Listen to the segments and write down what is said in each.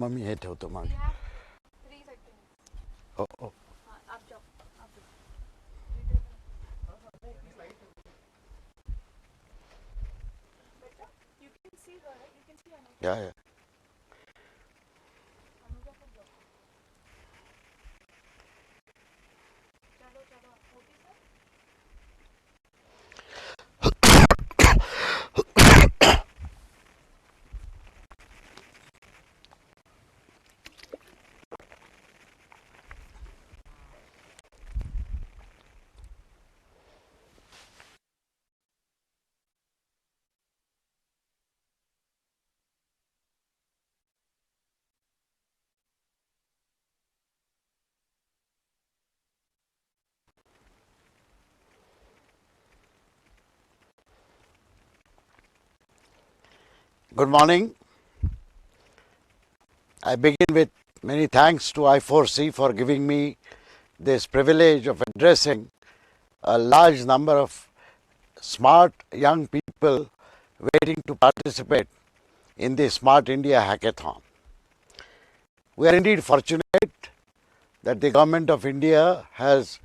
Mummy हे ठेवतो मागे. हो हो. या या. Good morning. I begin with many thanks to I4C for giving me this privilege of addressing a large number of smart young people waiting to participate in the Smart India Hackathon. We are indeed fortunate that the Government of India has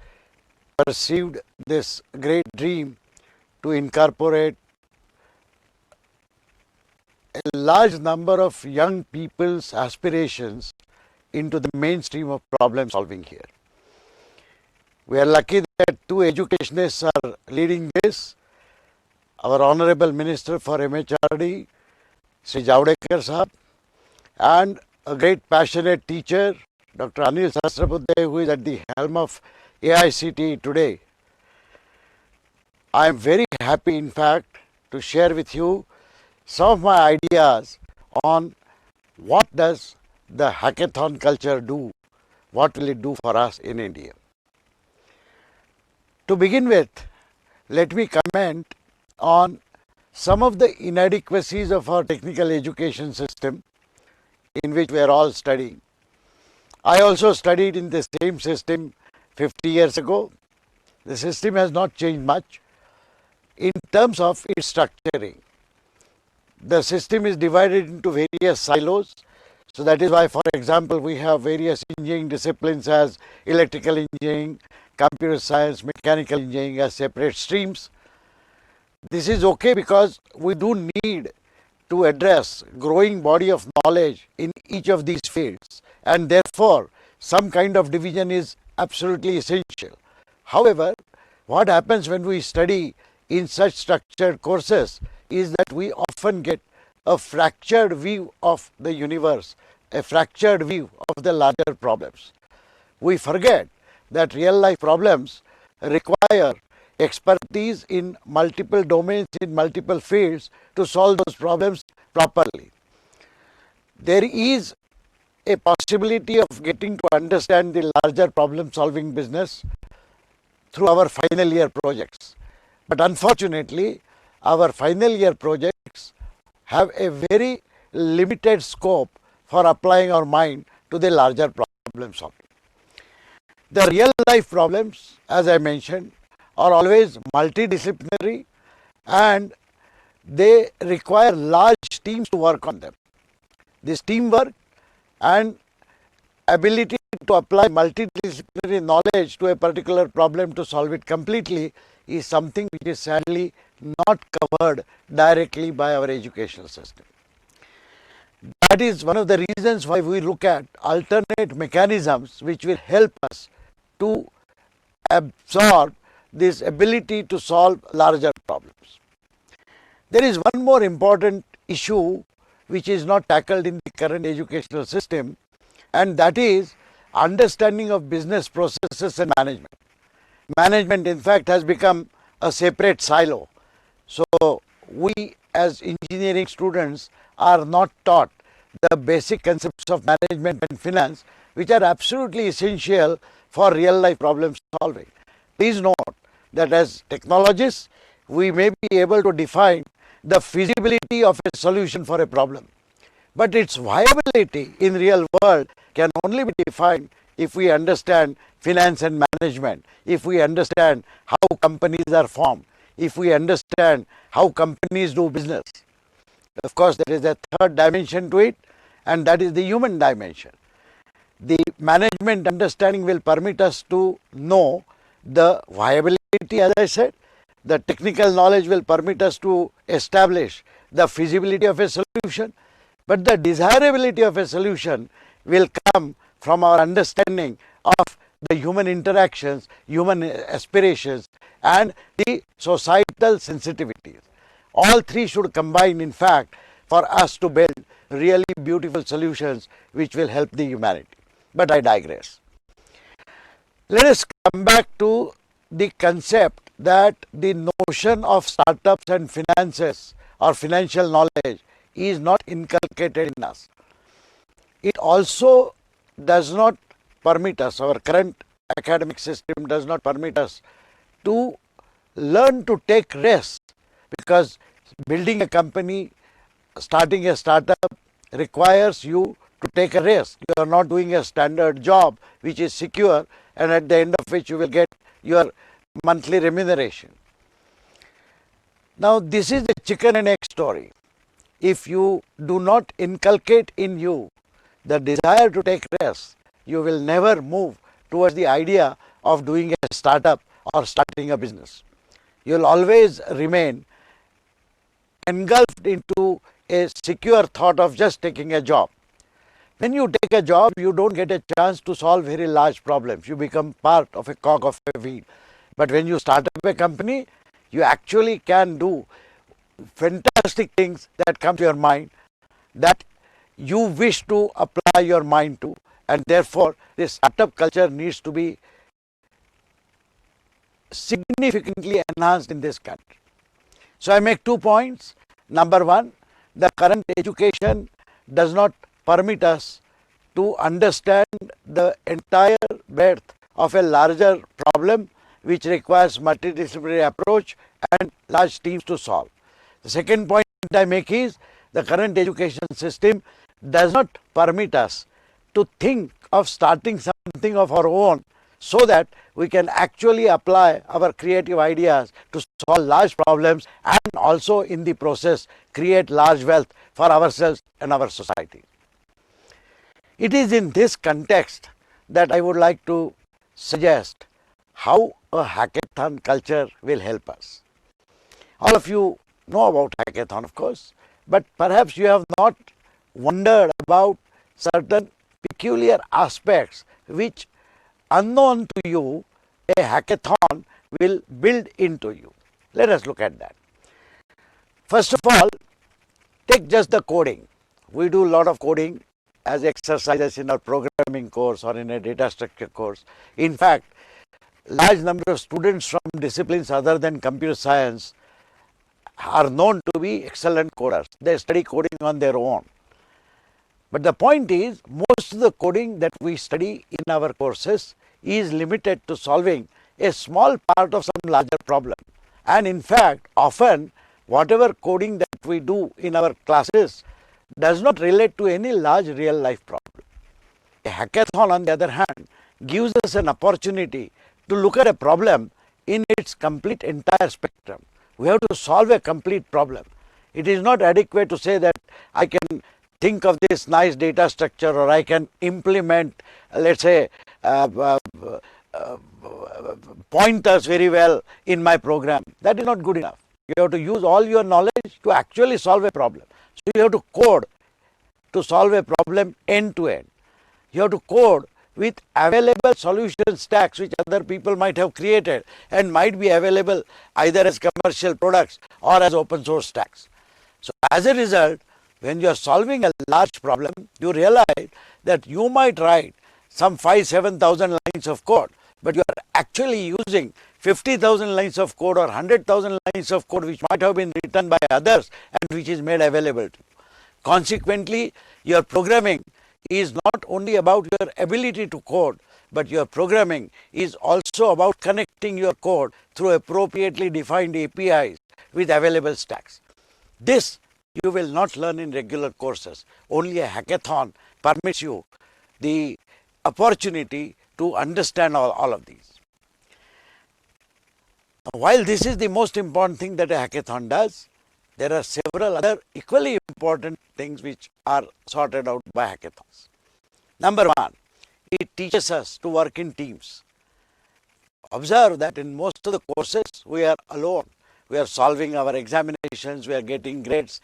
perceived this great dream to incorporate a large number of young people's aspirations into the mainstream of problem solving here. We are lucky that two educationists are leading this. Our Honorable Minister for MHRD, Shri Javadekar Sahab, and a great passionate teacher, Dr. Anil Sahasrabudhe, who is at the helm of AICTE today. I am very happy, in fact, to share with you some of my ideas on what does the hackathon culture do, what will it do for us in India. To begin with, let me comment on some of the inadequacies of our technical education system in which we are all studying. I also studied in the same system 50 years ago. The system has not changed much in terms of its structuring. The system is divided into various silos. So that is why, for example, we have various engineering disciplines as electrical engineering, computer science, mechanical engineering as separate streams. This is okay because we do need to address growing body of knowledge in each of these fields, and therefore some kind of division is absolutely essential. However, what happens when we study in such structured courses is that we often get a fractured view of the universe, a fractured view of the larger problems. We forget that real life problems require expertise in multiple domains, in multiple fields to solve those problems properly. There is a possibility of getting to understand the larger problem solving business through our final year projects. But unfortunately, our final year projects have a very limited scope for applying our mind to the larger problem solving. The real life problems, as I mentioned, are always multidisciplinary and they require large teams to work on them. This teamwork and ability to apply multidisciplinary knowledge to a particular problem to solve it completely is something which is sadly not covered directly by our educational system. That is one of the reasons why we look at alternate mechanisms which will help us to absorb this ability to solve larger problems. There is one more important issue which is not tackled in the current educational system, and that is understanding of business processes and management. Management, in fact, has become a separate silo. So, we as engineering students are not taught the basic concepts of management and finance, which are absolutely essential for real life problem solving. Please note that as technologists, we may be able to define the feasibility of a solution for a problem, but its viability in real world can only be defined if we understand finance and management, if we understand how companies are formed, if we understand how companies do business. Of course, there is a third dimension to it, and that is the human dimension. The management understanding will permit us to know the viability, as I said. The technical knowledge will permit us to establish the feasibility of a solution, but the desirability of a solution will come from our understanding of the human interactions, human aspirations, and the societal sensitivities. All three should combine, in fact, for us to build really beautiful solutions which will help the humanity. But I digress. Let us come back to the concept that the notion of startups and finances or financial knowledge is not inculcated in us. It also does not permit us, our current academic system does not permit us to learn to take risks, because building a company, starting a startup requires you to take a risk. You are not doing a standard job which is secure and at the end of which you will get your monthly remuneration. Now, this is the chicken and egg story. If you do not inculcate in you the desire to take risks, you will never move towards the idea of doing a startup or starting a business. You will always remain engulfed into a secure thought of just taking a job. When you take a job, you don't get a chance to solve very large problems. You become part of a cog of a wheel. But when you start up a company, you actually can do fantastic things that come to your mind, that you wish to apply your mind to, and therefore this startup culture needs to be significantly enhanced in this country. So I make 2 points. Number one, the current education does not permit us to understand the entire breadth of a larger problem which requires multidisciplinary approach and large teams to solve. The second point I make is the current education system does not permit us to think of starting something of our own so that we can actually apply our creative ideas to solve large problems and also in the process create large wealth for ourselves and our society. It is in this context that I would like to suggest how a hackathon culture will help us. All of you know about hackathon, of course, but perhaps you have not wondered about certain peculiar aspects which, unknown to you, a hackathon will build into you. Let us look at that. First of all, take just the coding. We do a lot of coding as exercises in our programming course or in a data structure course. In fact, large number of students from disciplines other than computer science are known to be excellent coders. They study coding on their own. But the point is, most of the coding that we study in our courses is limited to solving a small part of some larger problem. And in fact, often whatever coding that we do in our classes does not relate to any large real life problem. A hackathon, on the other hand, gives us an opportunity to look at a problem in its complete entire spectrum. We have to solve a complete problem. It is not adequate to say that I can think of this nice data structure or I can implement, let's say, pointers very well in my program. That is not good enough. You have to use all your knowledge to actually solve a problem. So you have to code to solve a problem end to end. You have to code with available solution stacks which other people might have created and might be available either as commercial products or as open source stacks. So as a result, when you are solving a large problem, you realize that you might write some 5,000-7,000 lines of code, but you are actually using 50,000 lines of code or 100,000 lines of code which might have been written by others and which is made available to you. Consequently, your programming is not only about your ability to code, but your programming is also about connecting your code through appropriately defined APIs with available stacks. This you will not learn in regular courses. Only a hackathon permits you the opportunity to understand all of these. While this is the most important thing that a hackathon does, there are several other equally important things which are sorted out by hackathons. Number one, it teaches us to work in teams. Observe that in most of the courses we are alone. We are solving our examinations, we are getting grades.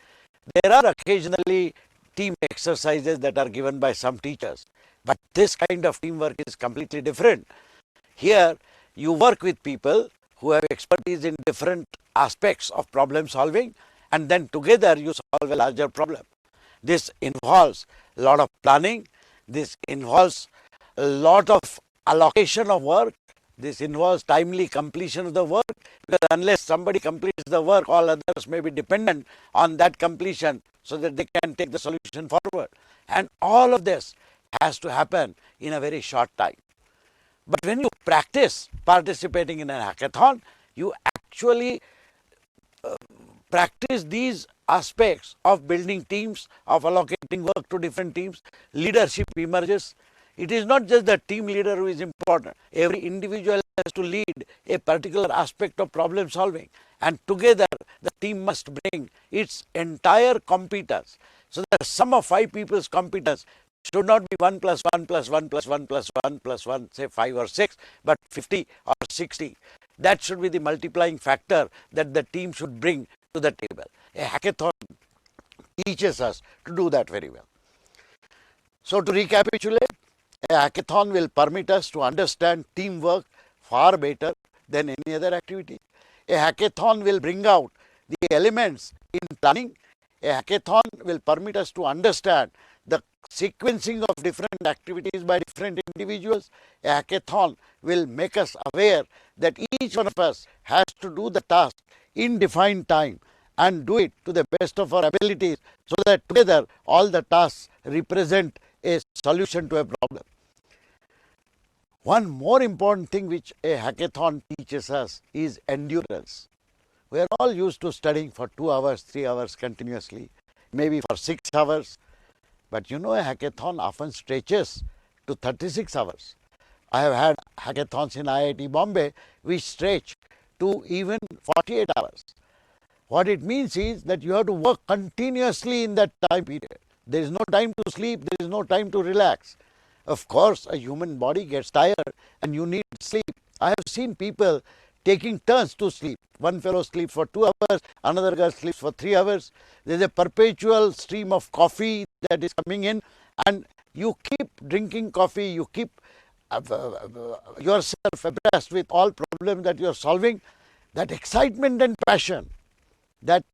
There are occasionally team exercises that are given by some teachers, but this kind of teamwork is completely different. Here you work with people who have expertise in different aspects of problem solving, and then together you solve a larger problem. This involves a lot of planning, this involves a lot of allocation of work, this involves timely completion of the work, because unless somebody completes the work, all others may be dependent on that completion so that they can take the solution forward. And all of this has to happen in a very short time. But when you practice participating in a hackathon, you actually practice these aspects of building teams, of allocating work to different teams. Leadership emerges. It is not just the team leader who is important. Every individual has to lead a particular aspect of problem solving, and together the team must bring its entire competence. So the sum of 5 people's competence should not be 1 plus 1 plus 1 plus 1 plus 1 plus 1, say 5 or 6, but 50 or 60. That should be the multiplying factor that the team should bring to the table. A hackathon teaches us to do that very well. So to recapitulate, a hackathon will permit us to understand teamwork far better than any other activity. A hackathon will bring out the elements in planning. A hackathon will permit us to understand the sequencing of different activities by different individuals. A hackathon will make us aware that each one of us has to do the task in defined time and do it to the best of our abilities, so that together all the tasks represent a solution to a problem. One more important thing which a hackathon teaches us is endurance. We are all used to studying for 2 hours, 3 hours continuously, maybe for 6 hours. But you know, a hackathon often stretches to 36 hours. I have had hackathons in IIT Bombay which stretch to even 48 hours. What it means is that you have to work continuously in that time period. There is no time to sleep, there is no time to relax. Of course, a human body gets tired and you need sleep. I have seen people taking turns to sleep. One fellow sleeps for 2 hours, another guy sleeps for 3 hours. There is a perpetual stream of coffee that is coming in, and you keep drinking coffee, you keep yourself abreast with all problems that you are solving. That excitement and passion that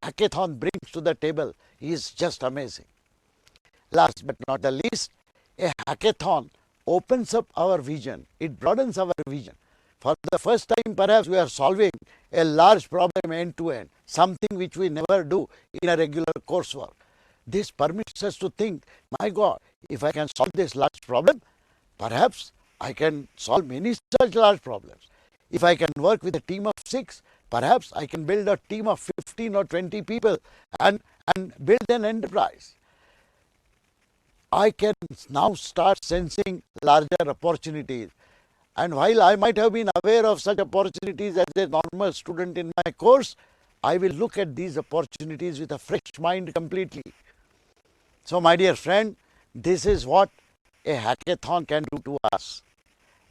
hackathon brings to the table is just amazing. Last but not the least, a hackathon opens up our vision. It broadens our vision. For the first time, perhaps we are solving a large problem end to end, something which we never do in a regular coursework. This permits us to think, my God, if I can solve this large problem, perhaps I can solve many such large problems. If I can work with a team of 6, perhaps I can build a team of 15 or 20 people and build an enterprise. I can now start sensing larger opportunities. And while I might have been aware of such opportunities as a normal student in my course, I will look at these opportunities with a fresh mind completely. So my dear friend, this is what a hackathon can do to us.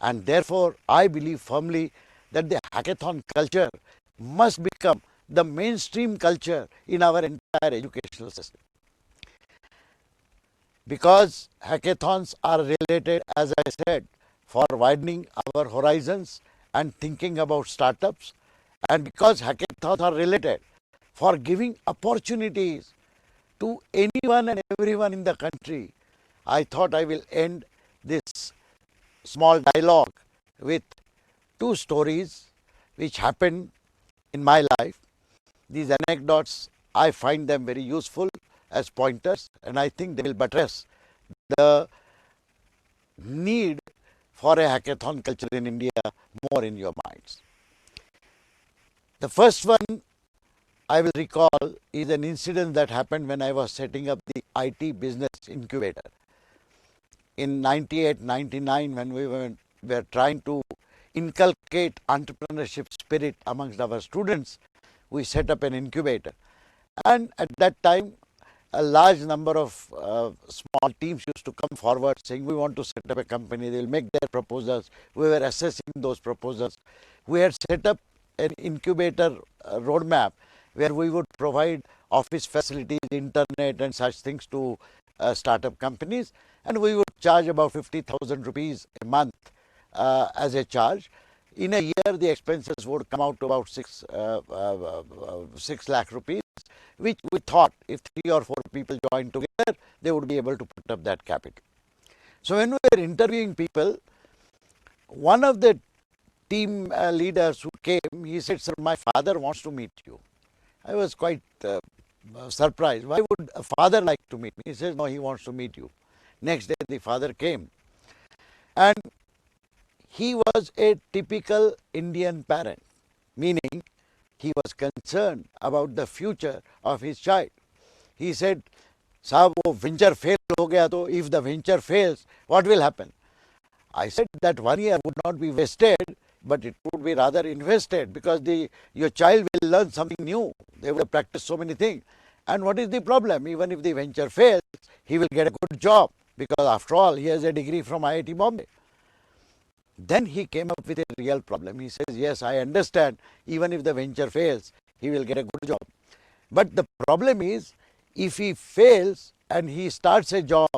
And therefore, I believe firmly that the hackathon culture must become the mainstream culture in our entire educational system. Because hackathons are related, as I said, for widening our horizons and thinking about startups, and because hackathons are related for giving opportunities to anyone and everyone in the country, I thought I will end this small dialogue with 2 stories which happened in my life. These anecdotes, I find them very useful as pointers, and I think they will buttress the need for a hackathon culture in India more in your minds. The first one I will recall is an incident that happened when I was setting up the IT business incubator. In 98, 99, when we were trying to inculcate entrepreneurship spirit amongst our students, we set up an incubator. And at that time, a large number of small teams used to come forward saying, we want to set up a company. They will make their proposals. We were assessing those proposals. We had set up an incubator roadmap where we would provide office facilities, internet and such things to startup companies, and we would charge about 50,000 rupees a month as a charge. In a year, the expenses would come out to about 6 lakh rupees, which we thought if 3 or 4 people joined together, they would be able to put up that capital. So when we were interviewing people, one of the team leaders who came, he said, sir, my father wants to meet you. I was quite surprised. Why would a father like to meet me? He says, no, he wants to meet you. Next day, the father came. And he was a typical Indian parent, meaning he was concerned about the future of his child. He said, साहब वो venture fail हो गया तो if the venture fails, what will happen? I said that 1 year would not be wasted, but it would be rather invested, because your child will learn something new. They will practice so many things. And what is the problem? Even if the venture fails, he will get a good job, because after all, he has a degree from IIT Bombay. Then he came up with a real problem. He says, yes, I understand, even if the venture fails, he will get a good job. But the problem is, if he fails and he starts a job,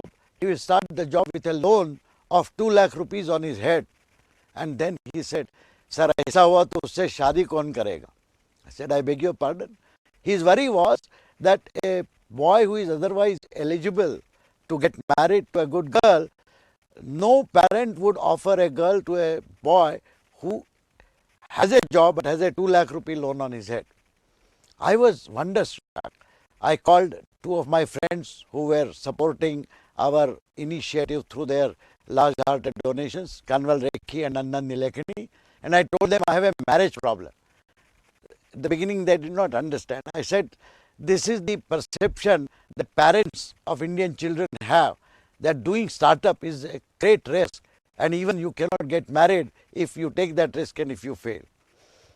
he will start the job with a loan of 2 lakh rupees on his head. And then he said, sir, aisa hua to usse shaadi kaun karega? I said, I beg your pardon. His worry was that a boy who is otherwise eligible to get married to a good girl, no parent would offer a girl to a boy who has a job but has a 2 lakh rupee loan on his head. I was wonderstruck. I called 2 of my friends who were supporting our initiative through their large-hearted donations, Kanwal Rekhi and Annan Nilekani, and I told them I have a marriage problem. In the beginning, they did not understand. I said, this is the perception that parents of Indian children have, that doing startup is a great risk, and even you cannot get married if you take that risk and if you fail.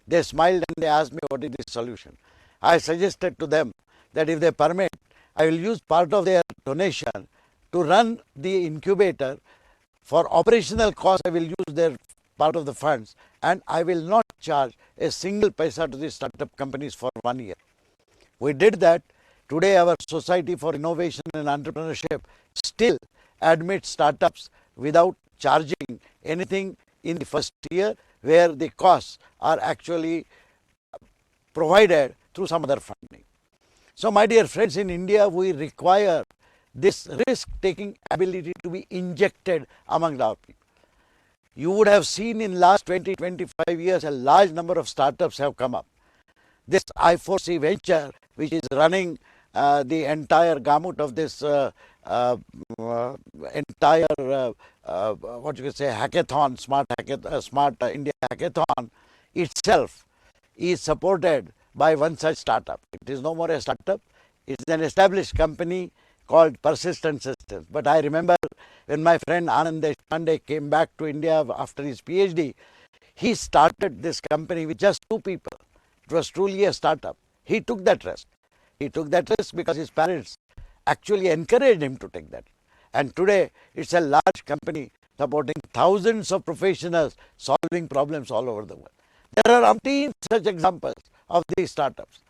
They smiled and they asked me, what is the solution? I suggested to them that if they permit, I will use part of their donation to run the incubator. For operational costs, I will use their part of the funds, and I will not charge a single paisa to the startup companies for 1 year. We did that. Today, our Society for Innovation and Entrepreneurship still admits startups without charging anything in the first year, where the costs are actually provided through some other funding. So, my dear friends, in India, we require this risk-taking ability to be injected among our people. You would have seen in last 20-25 years, a large number of startups have come up. This I4C venture, which is running the entire gamut of this entire what you could say hackathon, smart India hackathon itself is supported by one such startup. It is no more a startup. It is an established company called Persistent Systems. But I remember when my friend Anand Deshpande came back to India after his PhD, he started this company with just 2 people. It was truly a startup. He took that risk. He took that risk because his parents actually encouraged him to take that. And today, it's a large company supporting thousands of professionals solving problems all over the world. There are umpteen such examples of these startups.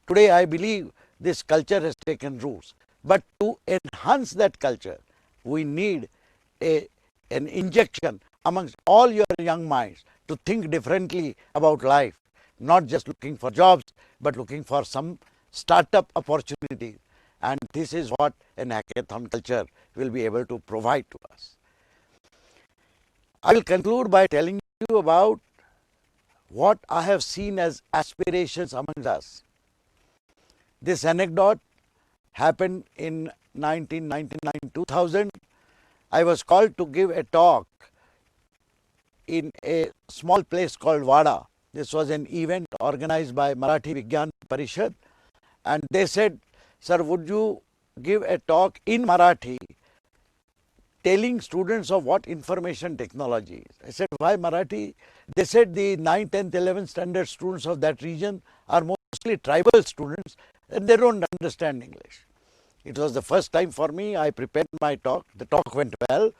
Today, I believe this culture has taken roots. But to enhance that culture, we need an injection amongst all your young minds to think differently about life, not just looking for jobs, but looking for some startup opportunities. And this is what an hackathon culture will be able to provide to us. I will conclude by telling you about what I have seen as aspirations among us. This anecdote happened in 1999-2000. I was called to give a talk in a small place called Wada. This was an event organized by Marathi Vigyan Parishad, and they said, sir, would you give a talk in Marathi telling students of what information technology is? I said, why Marathi? They said the 9th, 10th, 11th standard students of that region are mostly tribal students, and they don't understand English. It was the first time for me. I prepared my talk. The talk went well.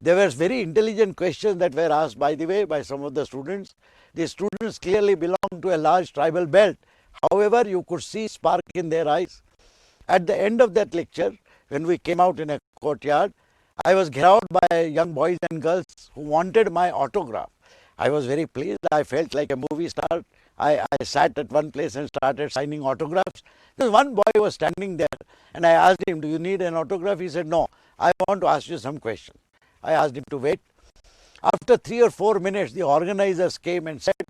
There were very intelligent questions that were asked, by the way, by some of the students. The students clearly belong to a large tribal belt. However, you could see spark in their eyes. At the end of that lecture, when we came out in a courtyard, I was surrounded by young boys and girls who wanted my autograph. I was very pleased. I felt like a movie star. I sat at one place and started signing autographs. There was one boy who was standing there, and I asked him, "Do you need an autograph?" He said, "No, I want to ask you some questions." I asked him to wait. After 3 or 4 minutes, the organizers came and said,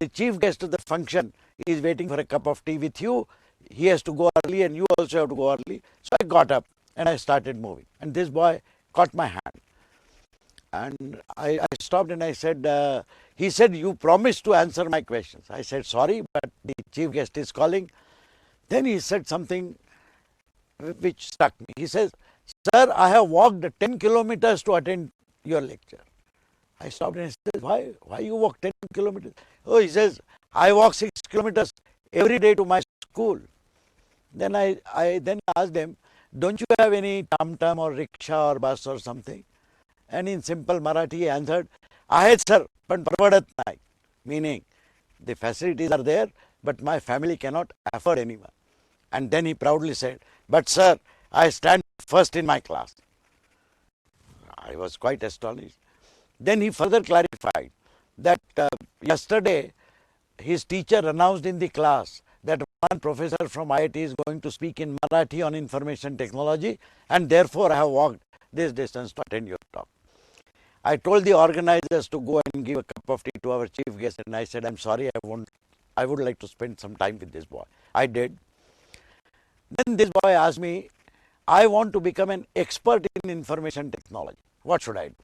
"The chief guest of the function is waiting for a cup of tea with you. He has to go early and you also have to go early." So I got up and I started moving. And this boy caught my hand. And I stopped and I said, he said, "You promised to answer my questions." I said, "Sorry, but the chief guest is calling." Then he said something which struck me. He says, "Sir, I have walked 10 kilometers to attend your lecture." I stopped and I said, Why you walk 10 kilometers? Oh, he says, "I walk 6 kilometers every day to my school." Then I then asked him, "Don't you have any tam-tam or rickshaw or bus or something?" And in simple Marathi he answered, "आहेत sir, पण परवडत नाही." Meaning, the facilities are there, but my family cannot afford anyone. And then he proudly said, "But sir, I stand first in my class." I was quite astonished. Then he further clarified that yesterday his teacher announced in the class that one professor from IIT is going to speak in Marathi on information technology, and therefore I have walked this distance to attend your talk. I told the organizers to go and give a cup of tea to our chief guest, and I said, "I'm sorry, I would like to spend some time with this boy." I did. Then this boy asked me, "I want to become an expert in information technology. What should I do?"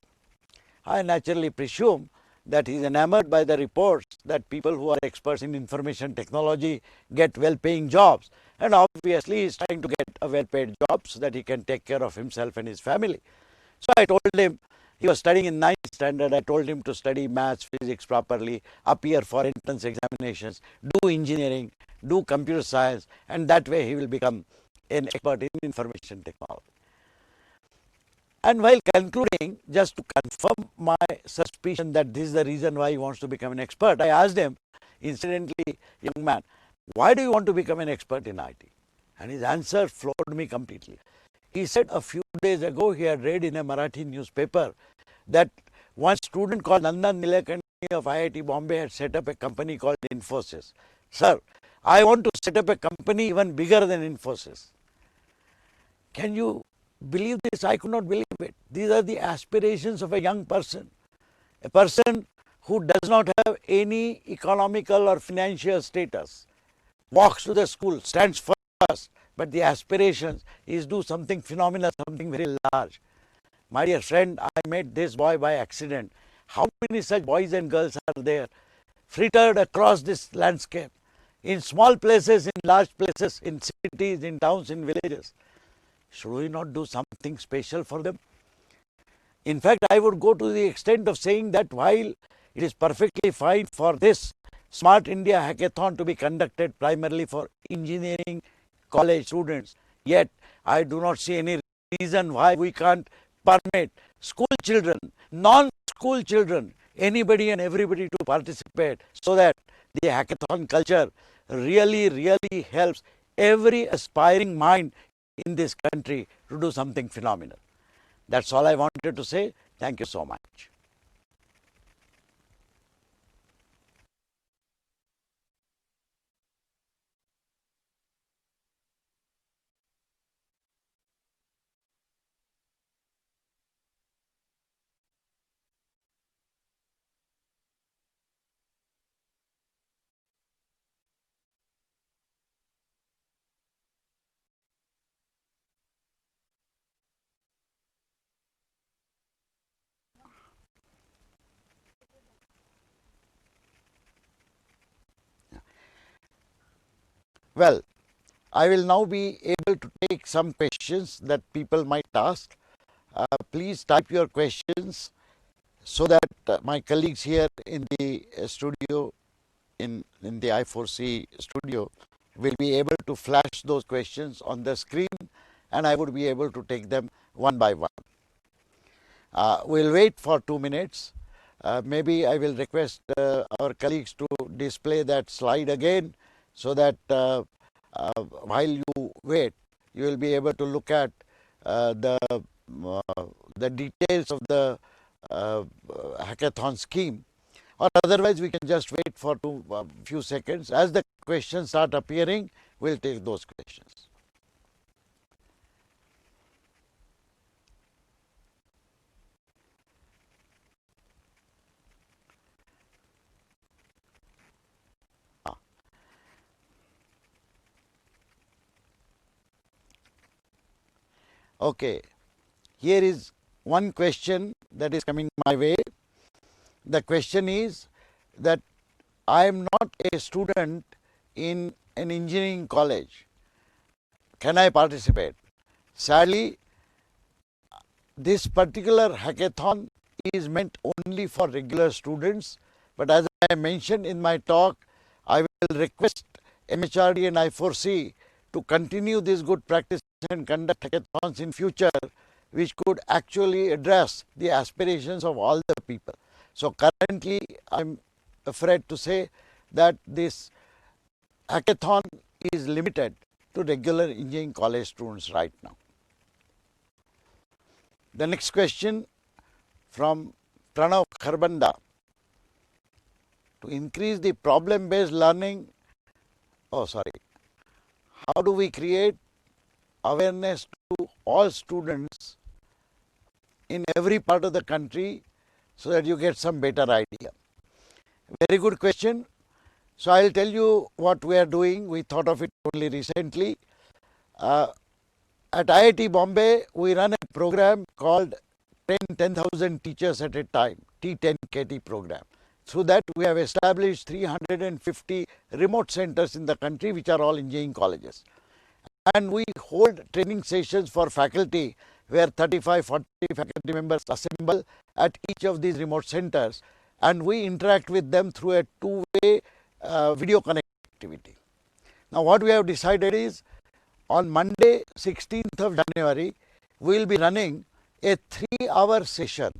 I naturally presume that he is enamored by the reports that people who are experts in information technology get well-paying jobs. And obviously, he is trying to get a well-paid job so that he can take care of himself and his family. So I told him, he was studying in 9th standard, I told him to study maths, physics properly, appear for entrance examinations, do engineering, do computer science, and that way he will become an expert in information technology. And while concluding, just to confirm my suspicion that this is the reason why he wants to become an expert, I asked him, incidentally, "Young man, why do you want to become an expert in IT?" And his answer floored me completely. He said a few days ago he had read in a Marathi newspaper that one student called Nandan Nilekani of IIT Bombay had set up a company called Infosys. "Sir, I want to set up a company even bigger than Infosys." Can you believe this? I could not believe it. These are the aspirations of a young person. A person who does not have any economical or financial status, walks to the school, stands first, but the aspirations is do something phenomenal, something very large. My dear friend, I met this boy by accident. How many such boys and girls are there, frittered across this landscape, in small places, in large places, in cities, in towns, in villages? Should we not do something special for them? In fact, I would go to the extent of saying that while it is perfectly fine for this Smart India Hackathon to be conducted primarily for engineering college students, yet I do not see any reason why we can't permit school children, non-school children, anybody and everybody to participate, so that the hackathon culture really helps every aspiring mind in this country to do something phenomenal. That's all I wanted to say. Thank you so much. Well, I will now be able to take some questions that people might ask. Please type your questions so that my colleagues here in the studio, in the I4C studio, will be able to flash those questions on the screen, and I would be able to take them one by one. We'll wait for 2 minutes. Maybe I will request our colleagues to display that slide again, so that while you wait, you will be able to look at the details of the hackathon scheme. Or otherwise, we can just wait for a few seconds. As the questions start appearing, we'll take those questions. Okay, here is one question that is coming my way. The question is that I am not a student in an engineering college. Can I participate? Sadly, this particular hackathon is meant only for regular students, but as I mentioned in my talk, I will request MHRD and I4C to continue this good practice and conduct hackathons in future, which could actually address the aspirations of all the people. So currently, I'm afraid to say that this hackathon is limited to regular engineering college students right now. The next question from Pranav Kharbanda. To increase the problem-based learning, how do we create awareness to all students in every part of the country so that you get some better idea? Very good question. So I'll tell you what we are doing. We thought of it only recently. At IIT Bombay, we run a program called Train 10,000 Teachers at a Time, T10KT program. Through that, we have established 350 remote centers in the country, which are all engineering colleges. And we hold training sessions for faculty where 35, 40 faculty members assemble at each of these remote centers, and we interact with them through a two-way video connectivity. Now, what we have decided is, on Monday, 16th of January, we will be running a 3-hour session,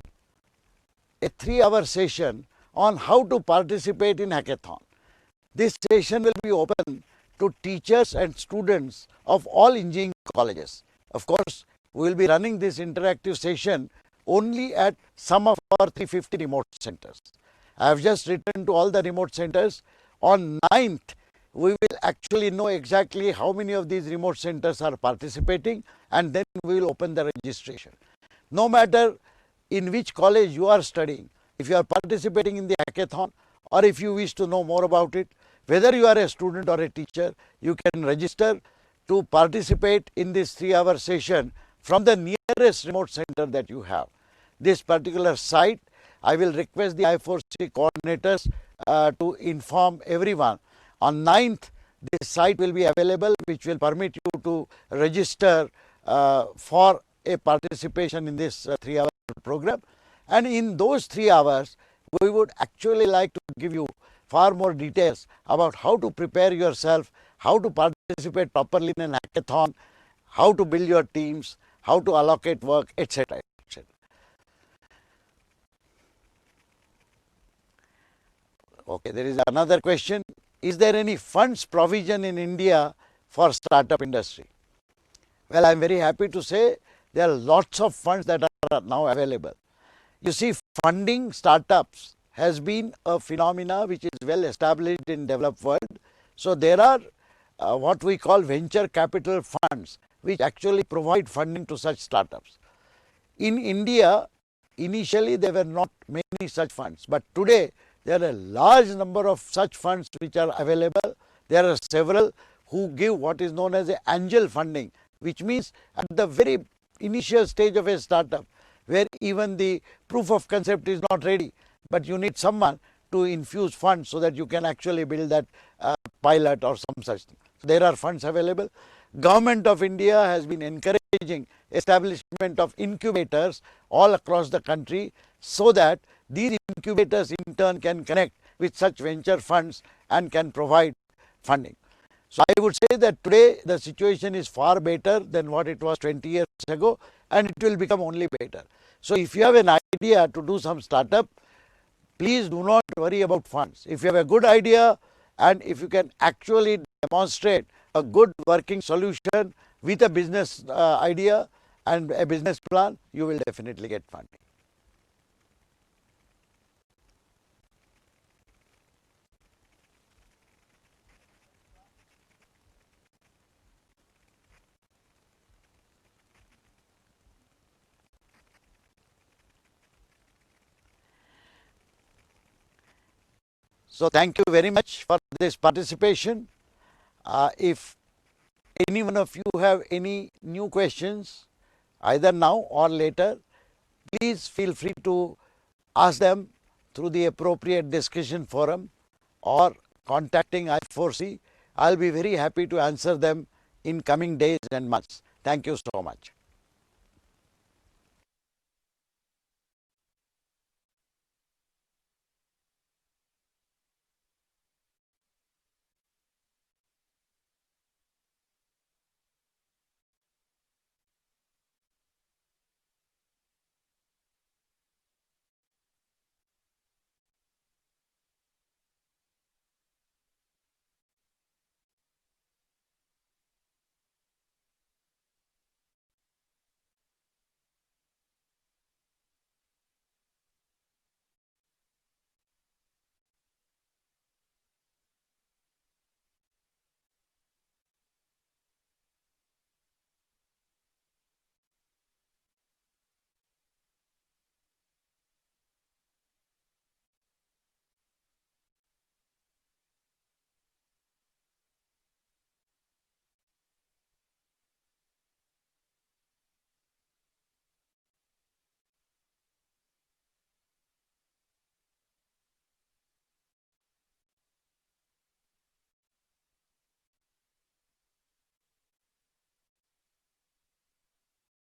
on how to participate in hackathon. This session will be open to teachers and students of all engineering colleges. Of course, we will be running this interactive session only at some of our 350 remote centers. I have just written to all the remote centers. On 9th, we will actually know exactly how many of these remote centers are participating, and then we will open the registration. No matter in which college you are studying, if you are participating in the hackathon, or if you wish to know more about it, whether you are a student or a teacher, you can register to participate in this 3-hour session from the nearest remote center that you have. This particular site, I will request the I4C coordinators to inform everyone. On 9th, this site will be available, which will permit you to register for a participation in this 3-hour program. And in those 3 hours, we would actually like to give you far more details about how to prepare yourself, how to participate properly in an hackathon, how to build your teams, how to allocate work, etc. etc. Okay, there is another question. Is there any funds provision in India for startup industry? Well, I am very happy to say there are lots of funds that are now available. You see, funding startups has been a phenomena which is well established in developed world. So there are what we call venture capital funds, which actually provide funding to such startups. In India, initially there were not many such funds, but today there are a large number of such funds which are available. There are several who give what is known as angel funding, which means at the very initial stage of a startup, where even the proof of concept is not ready, but you need someone to infuse funds so that you can actually build that pilot or some such thing. So there are funds available. Government of India has been encouraging establishment of incubators all across the country, so that these incubators in turn can connect with such venture funds and can provide funding. So I would say that today the situation is far better than what it was 20 years ago, and it will become only better. So if you have an idea to do some startup, please do not worry about funds. If you have a good idea and if you can actually demonstrate a good working solution with a business idea and a business plan, you will definitely get funding. So thank you very much for this participation. If any one of you have any new questions, either now or later, please feel free to ask them through the appropriate discussion forum or contacting I4C. I'll be very happy to answer them in coming days and months. Thank you so much.